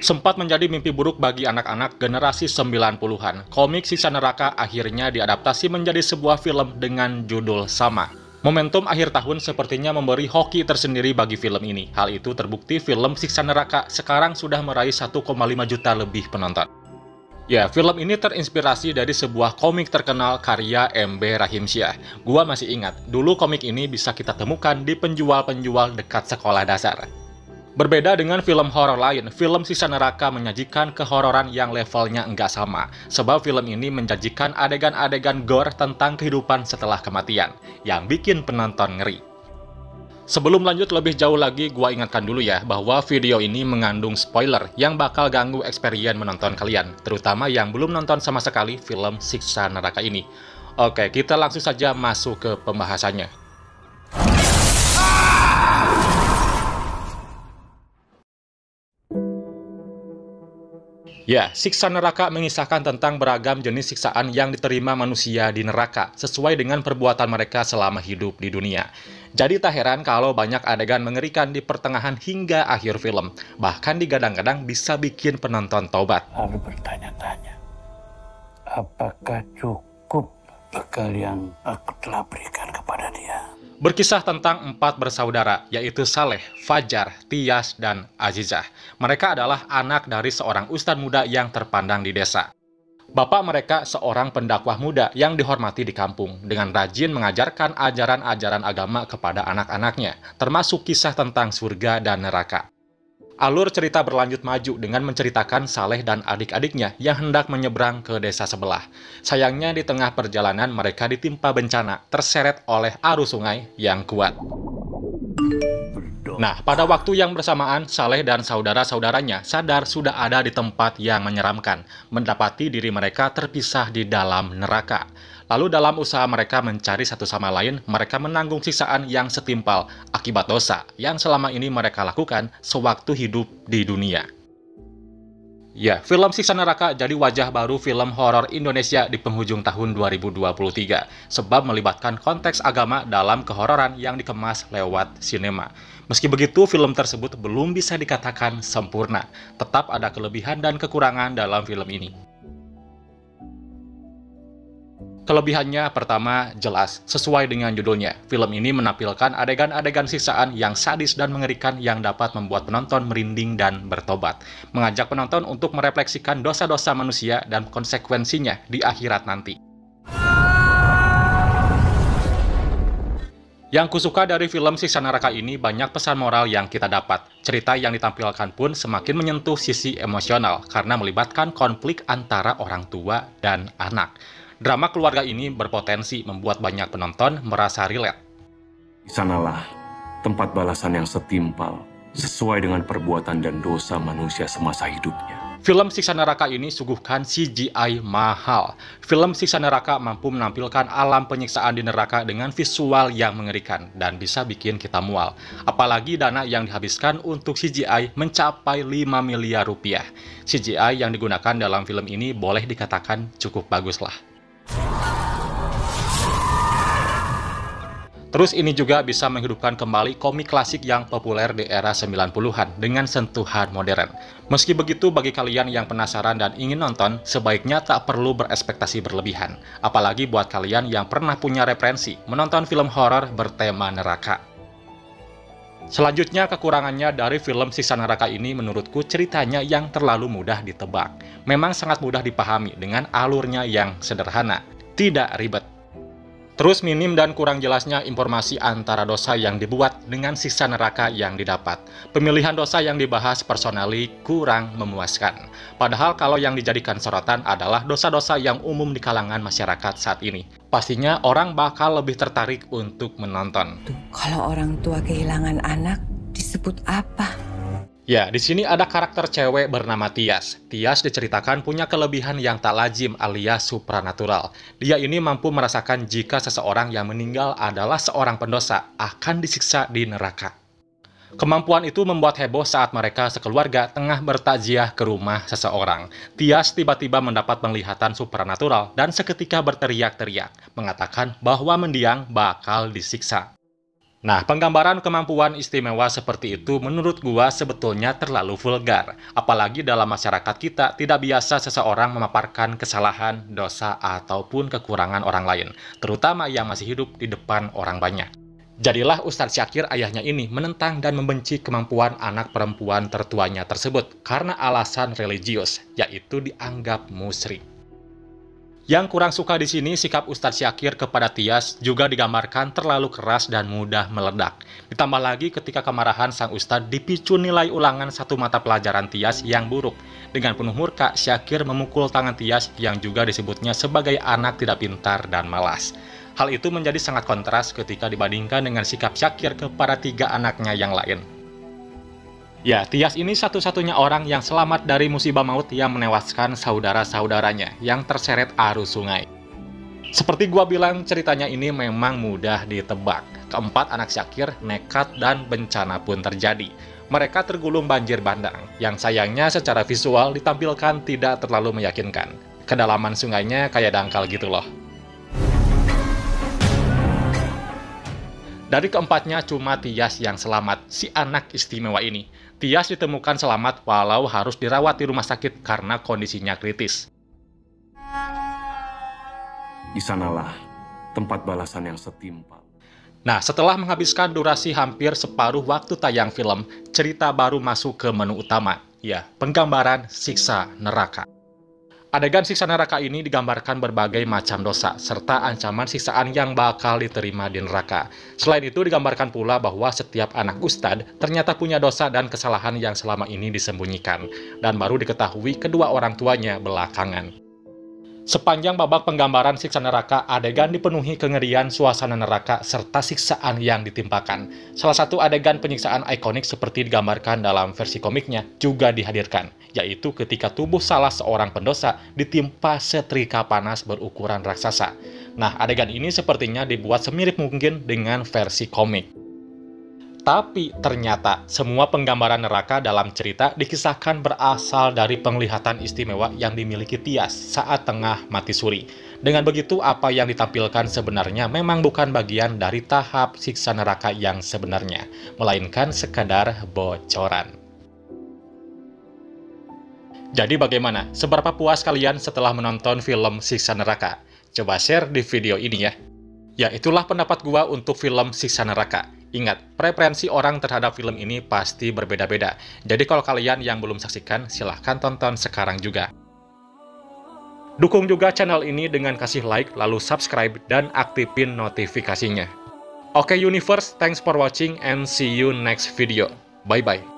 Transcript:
Sempat menjadi mimpi buruk bagi anak-anak generasi 90-an, komik Siksa Neraka akhirnya diadaptasi menjadi sebuah film dengan judul sama. Momentum akhir tahun sepertinya memberi hoki tersendiri bagi film ini. Hal itu terbukti film Siksa Neraka sekarang sudah meraih 1,5 juta lebih penonton. Ya, film ini terinspirasi dari sebuah komik terkenal karya MB Rahimsyah. Gua masih ingat, dulu komik ini bisa kita temukan di penjual-penjual dekat sekolah dasar. Berbeda dengan film horor lain, film Siksa Neraka menyajikan kehororan yang levelnya enggak sama. Sebab film ini menjanjikan adegan-adegan gore tentang kehidupan setelah kematian, yang bikin penonton ngeri. Sebelum lanjut lebih jauh lagi, gua ingatkan dulu ya, bahwa video ini mengandung spoiler yang bakal ganggu experience menonton kalian, terutama yang belum nonton sama sekali film Siksa Neraka ini. Oke, kita langsung saja masuk ke pembahasannya. Ya, Siksa Neraka mengisahkan tentang beragam jenis siksaan yang diterima manusia di neraka, sesuai dengan perbuatan mereka selama hidup di dunia. Jadi tak heran kalau banyak adegan mengerikan di pertengahan hingga akhir film. Bahkan digadang-gadang bisa bikin penonton taubat. Lalu bertanya-tanya, apakah cukup bekal yang aku telah berikan kepada dia? Berkisah tentang 4 bersaudara, yaitu Saleh, Fajar, Tias, dan Azizah. Mereka adalah anak dari seorang ustadz muda yang terpandang di desa. Bapak mereka seorang pendakwah muda yang dihormati di kampung, dengan rajin mengajarkan ajaran-ajaran agama kepada anak-anaknya, termasuk kisah tentang surga dan neraka. Alur cerita berlanjut maju dengan menceritakan Saleh dan adik-adiknya yang hendak menyeberang ke desa sebelah. Sayangnya di tengah perjalanan mereka ditimpa bencana, terseret oleh arus sungai yang kuat. Nah, pada waktu yang bersamaan, Saleh dan saudara-saudaranya sadar sudah ada di tempat yang menyeramkan, mendapati diri mereka terpisah di dalam neraka. Lalu dalam usaha mereka mencari satu sama lain, mereka menanggung siksaan yang setimpal akibat dosa yang selama ini mereka lakukan sewaktu hidup di dunia. Ya, film Siksa Neraka jadi wajah baru film horor Indonesia di penghujung tahun 2023, sebab melibatkan konteks agama dalam kehororan yang dikemas lewat sinema. Meski begitu, film tersebut belum bisa dikatakan sempurna. Tetap ada kelebihan dan kekurangan dalam film ini. Kelebihannya pertama, jelas, sesuai dengan judulnya. Film ini menampilkan adegan-adegan siksaan yang sadis dan mengerikan yang dapat membuat penonton merinding dan bertobat. Mengajak penonton untuk merefleksikan dosa-dosa manusia dan konsekuensinya di akhirat nanti. Yang kusuka dari film Siksa Neraka ini banyak pesan moral yang kita dapat. Cerita yang ditampilkan pun semakin menyentuh sisi emosional karena melibatkan konflik antara orang tua dan anak. Drama keluarga ini berpotensi membuat banyak penonton merasa relate. Di sanalah tempat balasan yang setimpal, sesuai dengan perbuatan dan dosa manusia semasa hidupnya. Film Siksa Neraka ini suguhkan CGI mahal. Film Siksa Neraka mampu menampilkan alam penyiksaan di neraka dengan visual yang mengerikan dan bisa bikin kita mual. Apalagi dana yang dihabiskan untuk CGI mencapai 5 miliar rupiah. CGI yang digunakan dalam film ini boleh dikatakan cukup bagus lah. Terus ini juga bisa menghidupkan kembali komik klasik yang populer di era 90-an dengan sentuhan modern. Meski begitu, bagi kalian yang penasaran dan ingin nonton, sebaiknya tak perlu berekspektasi berlebihan. Apalagi buat kalian yang pernah punya referensi menonton film horor bertema neraka. Selanjutnya, kekurangannya dari film Siksa Neraka ini menurutku ceritanya yang terlalu mudah ditebak. Memang sangat mudah dipahami dengan alurnya yang sederhana, tidak ribet. Terus minim dan kurang jelasnya informasi antara dosa yang dibuat dengan siksa neraka yang didapat. Pemilihan dosa yang dibahas personally kurang memuaskan. Padahal kalau yang dijadikan sorotan adalah dosa-dosa yang umum di kalangan masyarakat saat ini. Pastinya orang bakal lebih tertarik untuk menonton. Kalau orang tua kehilangan anak, disebut apa? Ya, di sini ada karakter cewek bernama Tias. Tias diceritakan punya kelebihan yang tak lazim alias supranatural. Dia ini mampu merasakan jika seseorang yang meninggal adalah seorang pendosa akan disiksa di neraka. Kemampuan itu membuat heboh saat mereka sekeluarga tengah bertakziah ke rumah seseorang. Tias tiba-tiba mendapat penglihatan supranatural dan seketika berteriak-teriak, mengatakan bahwa mendiang bakal disiksa. Nah, penggambaran kemampuan istimewa seperti itu menurut gua sebetulnya terlalu vulgar. Apalagi dalam masyarakat kita tidak biasa seseorang memaparkan kesalahan, dosa, ataupun kekurangan orang lain, terutama yang masih hidup di depan orang banyak. Jadilah Ustadz Syakir ayahnya ini menentang dan membenci kemampuan anak perempuan tertuanya tersebut karena alasan religius, yaitu dianggap musyrik. Yang kurang suka di sini, sikap Ustadz Syakir kepada Tyas juga digambarkan terlalu keras dan mudah meledak. Ditambah lagi ketika kemarahan sang Ustadz dipicu nilai ulangan satu mata pelajaran Tyas yang buruk. Dengan penuh murka, Syakir memukul tangan Tyas yang juga disebutnya sebagai anak tidak pintar dan malas. Hal itu menjadi sangat kontras ketika dibandingkan dengan sikap Syakir kepada 3 anaknya yang lain. Ya, Tyas ini satu-satunya orang yang selamat dari musibah maut yang menewaskan saudara-saudaranya yang terseret arus sungai. Seperti gua bilang, ceritanya ini memang mudah ditebak. Keempat anak Syakir nekat dan bencana pun terjadi. Mereka tergulung banjir bandang, yang sayangnya secara visual ditampilkan tidak terlalu meyakinkan. Kedalaman sungainya kayak dangkal gitu loh. Dari keempatnya cuma Tyas yang selamat, si anak istimewa ini. Tyas ditemukan selamat walau harus dirawat di rumah sakit karena kondisinya kritis. Di sanalah tempat balasan yang setimpal. Nah, setelah menghabiskan durasi hampir separuh waktu tayang film, cerita baru masuk ke menu utama, ya, penggambaran siksa neraka. Adegan siksa neraka ini digambarkan berbagai macam dosa, serta ancaman siksaan yang bakal diterima di neraka. Selain itu digambarkan pula bahwa setiap anak ustadz ternyata punya dosa dan kesalahan yang selama ini disembunyikan, dan baru diketahui kedua orang tuanya belakangan. Sepanjang babak penggambaran siksa neraka, adegan dipenuhi kengerian suasana neraka serta siksaan yang ditimpakan. Salah satu adegan penyiksaan ikonik seperti digambarkan dalam versi komiknya juga dihadirkan, yaitu ketika tubuh salah seorang pendosa ditimpa setrika panas berukuran raksasa. Nah, adegan ini sepertinya dibuat semirip mungkin dengan versi komik. Tapi ternyata semua penggambaran neraka dalam cerita dikisahkan berasal dari penglihatan istimewa yang dimiliki Tyas saat tengah mati suri. Dengan begitu, apa yang ditampilkan sebenarnya memang bukan bagian dari tahap siksa neraka yang sebenarnya, melainkan sekadar bocoran. Jadi bagaimana? Seberapa puas kalian setelah menonton film Siksa Neraka? Coba share di video ini ya. Ya, itulah pendapat gua untuk film Siksa Neraka. Ingat, preferensi orang terhadap film ini pasti berbeda-beda. Jadi kalau kalian yang belum saksikan, silahkan tonton sekarang juga. Dukung juga channel ini dengan kasih like, lalu subscribe, dan aktifin notifikasinya. Oke Universe, thanks for watching and see you next video. Bye-bye.